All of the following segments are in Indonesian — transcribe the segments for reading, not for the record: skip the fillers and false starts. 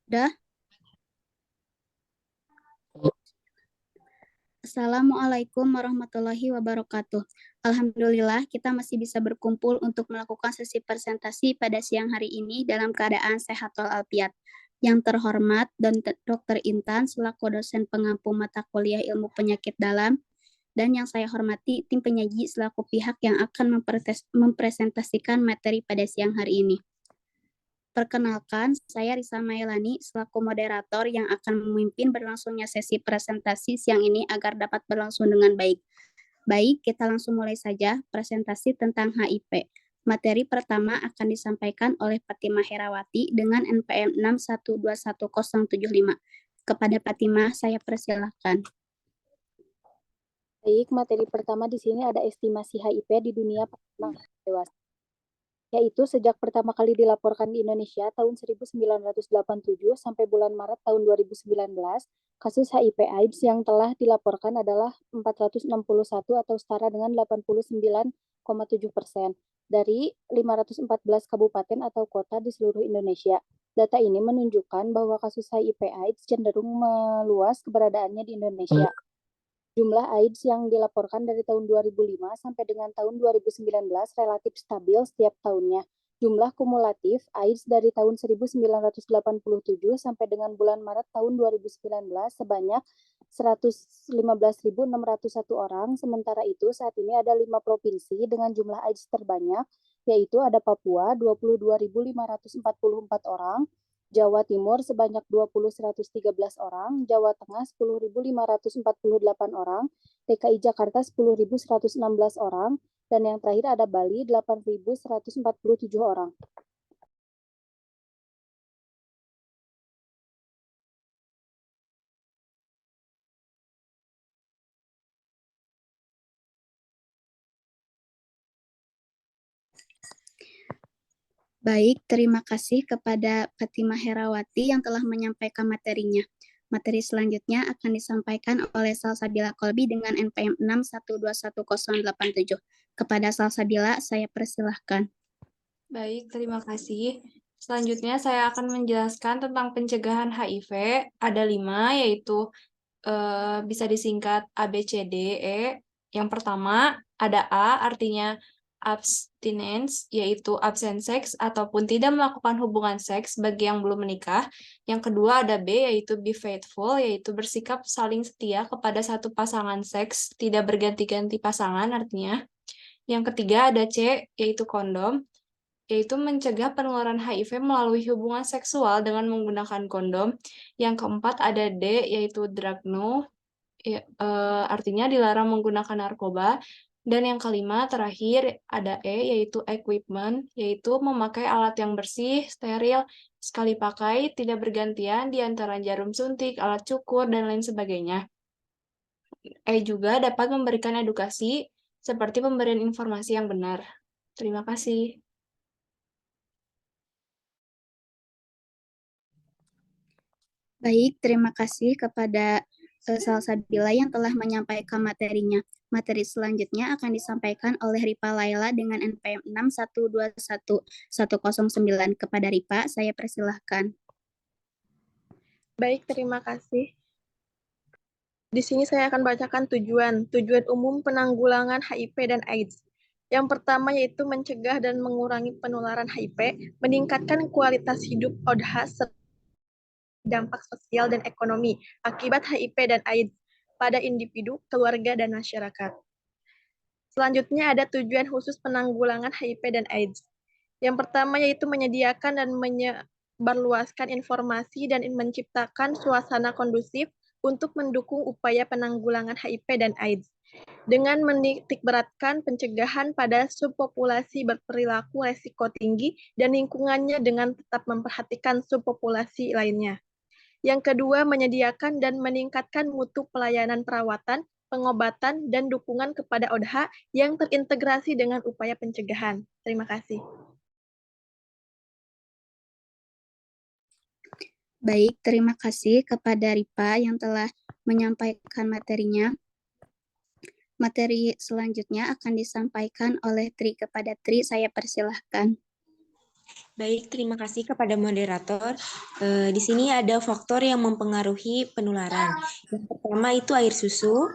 Dah. Assalamualaikum warahmatullahi wabarakatuh. Alhamdulillah kita masih bisa berkumpul untuk melakukan sesi presentasi pada siang hari ini dalam keadaan sehat walafiat. Yang terhormat Dr. Intan selaku dosen pengampu mata kuliah ilmu penyakit dalam, dan yang saya hormati tim penyaji selaku pihak yang akan mempresentasikan materi pada siang hari ini. Perkenalkan, saya Risa Mailani selaku moderator yang akan memimpin berlangsungnya sesi presentasi siang ini agar dapat berlangsung dengan baik. Baik, kita langsung mulai saja presentasi tentang HIV. Materi pertama akan disampaikan oleh Fatimah Herawati dengan NPM 6121075. Kepada Fatimah, saya persilahkan. Baik, materi pertama di sini ada estimasi HIV di dunia pada dewasa. Yaitu sejak pertama kali dilaporkan di Indonesia tahun 1987 sampai bulan Maret tahun 2019, kasus HIV AIDS yang telah dilaporkan adalah 461 atau setara dengan 89,7% dari 514 kabupaten atau kota di seluruh Indonesia. Data ini menunjukkan bahwa kasus HIV AIDS cenderung meluas keberadaannya di Indonesia. Jumlah AIDS yang dilaporkan dari tahun 2005 sampai dengan tahun 2019 relatif stabil setiap tahunnya. Jumlah kumulatif AIDS dari tahun 1987 sampai dengan bulan Maret tahun 2019 sebanyak 115.601 orang. Sementara itu, saat ini ada 5 provinsi dengan jumlah AIDS terbanyak, yaitu ada Papua 22.544 orang, Jawa Timur sebanyak 20.113 orang, Jawa Tengah 10.548 orang, DKI Jakarta 10.116 orang, dan yang terakhir ada Bali 8.147 orang. Baik, terima kasih kepada Fatimah Herawati yang telah menyampaikan materinya. Materi selanjutnya akan disampaikan oleh Salsabila Kolbi dengan NPM 6121087. Kepada Salsabila, saya persilahkan. Baik, terima kasih. Selanjutnya saya akan menjelaskan tentang pencegahan HIV. Ada 5, yaitu bisa disingkat ABCDE. Yang pertama ada A, artinya abstinence, yaitu absen seks ataupun tidak melakukan hubungan seks bagi yang belum menikah. Yang kedua ada B, yaitu be faithful, yaitu bersikap saling setia kepada satu pasangan seks, tidak berganti-ganti pasangan artinya. Yang ketiga ada C, yaitu kondom, yaitu mencegah penularan HIV melalui hubungan seksual dengan menggunakan kondom. Yang keempat ada D, yaitu drug no, artinya dilarang menggunakan narkoba. Dan yang kelima terakhir ada E, yaitu equipment, yaitu memakai alat yang bersih, steril, sekali pakai, tidak bergantian di antara jarum suntik, alat cukur, dan lain sebagainya. E juga dapat memberikan edukasi seperti pemberian informasi yang benar. Terima kasih. Baik, terima kasih kepada Salsabila yang telah menyampaikan materinya. Materi selanjutnya akan disampaikan oleh Ripa Laila dengan NPM 6121109. Kepada Ripa, saya persilahkan. Baik, terima kasih. Di sini saya akan bacakan tujuan umum penanggulangan HIV dan AIDS. Yang pertama yaitu mencegah dan mengurangi penularan HIV, meningkatkan kualitas hidup ODH, dampak sosial dan ekonomi akibat HIV dan AIDS pada individu, keluarga, dan masyarakat. Selanjutnya ada tujuan khusus penanggulangan HIV dan AIDS. Yang pertama yaitu menyediakan dan menyebarluaskan informasi dan menciptakan suasana kondusif untuk mendukung upaya penanggulangan HIV dan AIDS dengan menitikberatkan pencegahan pada subpopulasi berperilaku resiko tinggi dan lingkungannya dengan tetap memperhatikan subpopulasi lainnya. Yang kedua, menyediakan dan meningkatkan mutu pelayanan perawatan, pengobatan, dan dukungan kepada ODH yang terintegrasi dengan upaya pencegahan. Terima kasih. Baik, terima kasih kepada Ripa yang telah menyampaikan materinya. Materi selanjutnya akan disampaikan oleh Tri. Kepada Tri, saya persilahkan. Baik, terima kasih kepada moderator. Di sini ada faktor yang mempengaruhi penularan. Yang pertama itu air susu,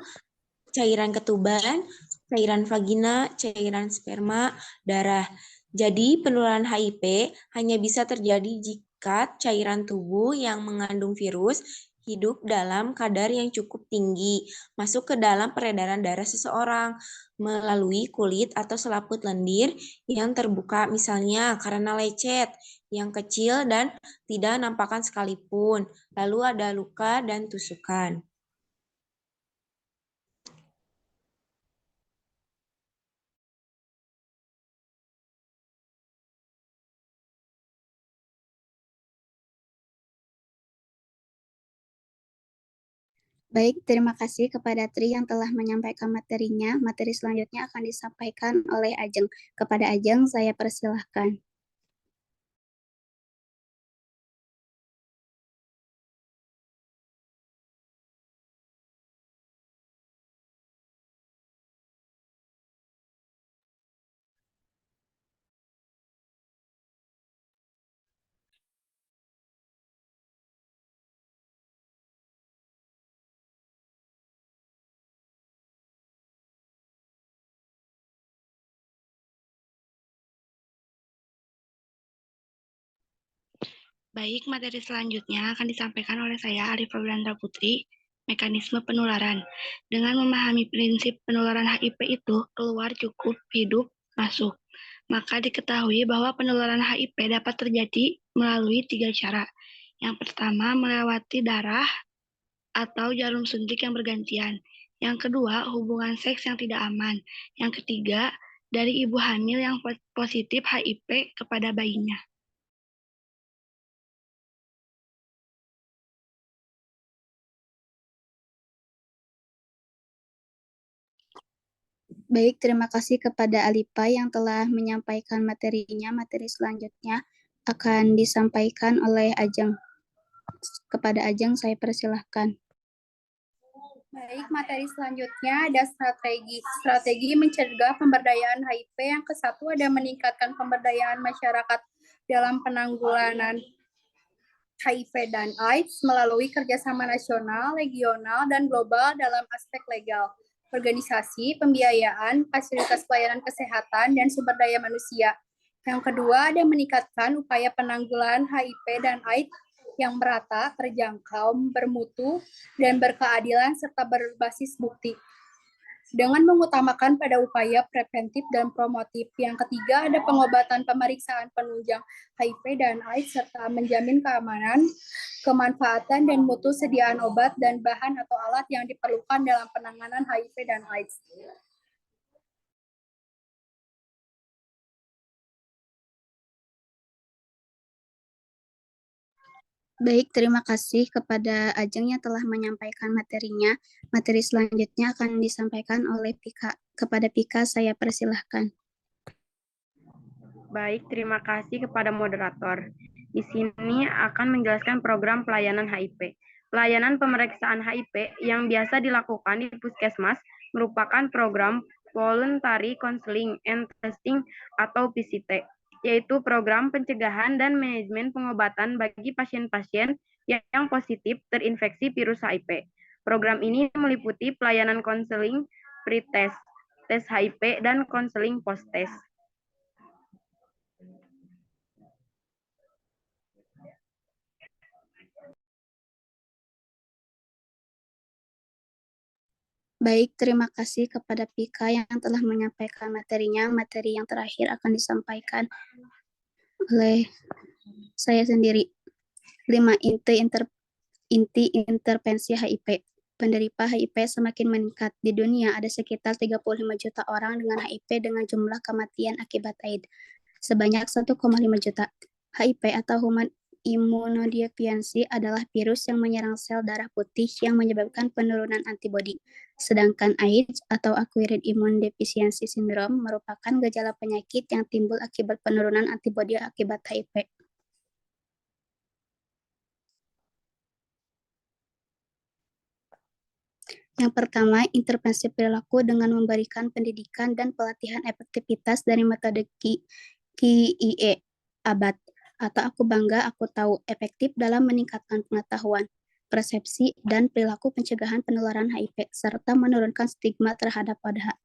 cairan ketuban, cairan vagina, cairan sperma, darah. Jadi penularan HIV hanya bisa terjadi jika cairan tubuh yang mengandung virus hidup dalam kadar yang cukup tinggi, masuk ke dalam peredaran darah seseorang melalui kulit atau selaput lendir yang terbuka, misalnya karena lecet yang kecil dan tidak nampakkan sekalipun, lalu ada luka dan tusukan. Baik, terima kasih kepada Tri yang telah menyampaikan materinya. Materi selanjutnya akan disampaikan oleh Ajeng. Kepada Ajeng, saya persilahkan. Baik, materi selanjutnya akan disampaikan oleh saya, Arif Febriandra Putri, mekanisme penularan. Dengan memahami prinsip penularan HIV itu, keluar cukup, hidup masuk. Maka diketahui bahwa penularan HIV dapat terjadi melalui 3 cara. Yang pertama, melewati darah atau jarum suntik yang bergantian. Yang kedua, hubungan seks yang tidak aman. Yang ketiga, dari ibu hamil yang positif HIV kepada bayinya. Baik, terima kasih kepada Alipa yang telah menyampaikan materinya. Materi selanjutnya akan disampaikan oleh Ajeng. Kepada Ajeng, saya persilahkan. Baik, materi selanjutnya ada strategi mencegah pemberdayaan HIV. Yang ke-1 ada meningkatkan pemberdayaan masyarakat dalam penanggulangan HIV dan AIDS melalui kerjasama nasional, regional, dan global dalam aspek legal, organisasi, pembiayaan, fasilitas pelayanan kesehatan, dan sumber daya manusia. Yang kedua ada meningkatkan upaya penanggulangan HIV dan AIDS yang merata, terjangkau, bermutu, dan berkeadilan serta berbasis bukti. Dengan mengutamakan pada upaya preventif dan promotif. Yang ketiga ada pengobatan pemeriksaan penunjang HIV dan AIDS serta menjamin keamanan, kemanfaatan, dan mutu sediaan obat dan bahan atau alat yang diperlukan dalam penanganan HIV dan AIDS. Baik, terima kasih kepada Ajeng yang telah menyampaikan materinya. Materi selanjutnya akan disampaikan oleh Pika. Kepada Pika, saya persilahkan. Baik, terima kasih kepada moderator. Di sini akan menjelaskan program pelayanan HIV. Pelayanan pemeriksaan HIV yang biasa dilakukan di Puskesmas merupakan program Voluntary Counseling and Testing atau PCT, yaitu program pencegahan dan manajemen pengobatan bagi pasien-pasien yang positif terinfeksi virus HIV. Program ini meliputi pelayanan konseling pre-test, tes HIV, dan konseling post-test. Baik, terima kasih kepada Pika yang telah menyampaikan materinya. Materi yang terakhir akan disampaikan oleh saya sendiri. 5 inti intervensi HIV. Penderita HIV semakin meningkat. Di dunia ada sekitar 35 juta orang dengan HIV dengan jumlah kematian akibat AIDS sebanyak 1,5 juta. HIV atau human immunodeficiency adalah virus yang menyerang sel darah putih yang menyebabkan penurunan antibodi. Sedangkan AIDS atau acquired immune deficiency syndrome merupakan gejala penyakit yang timbul akibat penurunan antibodi akibat HIV. Yang pertama, intervensi perilaku dengan memberikan pendidikan dan pelatihan efektivitas dari metode KIE, ABAT, atau aku bangga, aku tahu, efektif dalam meningkatkan pengetahuan, persepsi, dan perilaku pencegahan penularan HIV, serta menurunkan stigma terhadap ODH.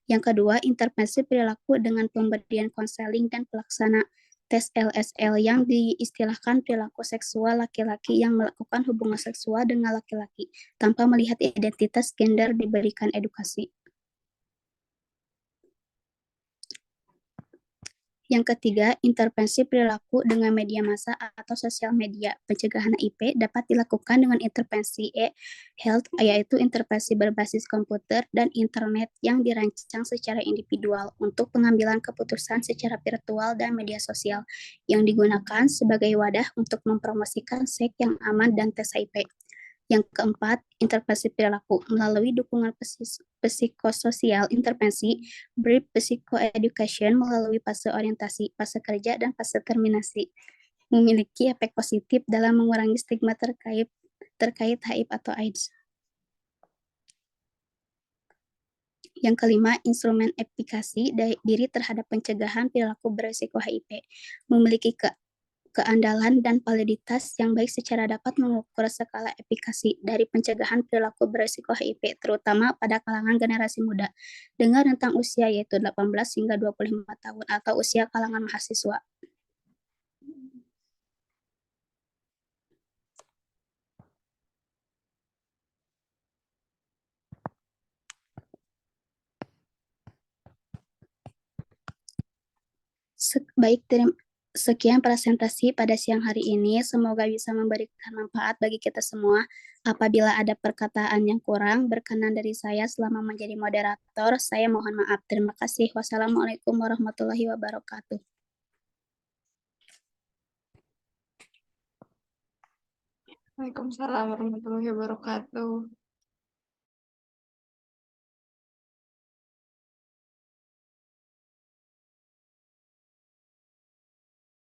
Yang kedua, intervensi perilaku dengan pemberian konseling dan pelaksana tes LSL yang diistilahkan perilaku seksual laki-laki yang melakukan hubungan seksual dengan laki-laki tanpa melihat identitas gender diberikan edukasi. Yang ketiga, intervensi perilaku dengan media massa atau sosial media. Pencegahan HIV dapat dilakukan dengan intervensi e-health, yaitu intervensi berbasis komputer dan internet yang dirancang secara individual untuk pengambilan keputusan secara virtual dan media sosial yang digunakan sebagai wadah untuk mempromosikan seks yang aman dan tes HIV. Yang keempat, intervensi perilaku melalui dukungan psikososial, intervensi, brief psychoeducation melalui fase orientasi, fase kerja, dan fase terminasi, memiliki efek positif dalam mengurangi stigma terkait HIV atau AIDS. Yang kelima, instrumen efikasi diri terhadap pencegahan perilaku beresiko HIV, memiliki keandalan dan validitas yang baik secara dapat mengukur skala efikasi dari pencegahan perilaku beresiko HIV, terutama pada kalangan generasi muda, dengan rentang usia yaitu 18 hingga 25 tahun atau usia kalangan mahasiswa. Sekian presentasi pada siang hari ini. Semoga bisa memberikan manfaat bagi kita semua. Apabila ada perkataan yang kurang berkenan dari saya selama menjadi moderator, saya mohon maaf. Terima kasih. Wassalamualaikum warahmatullahi wabarakatuh. Waalaikumsalam warahmatullahi wabarakatuh.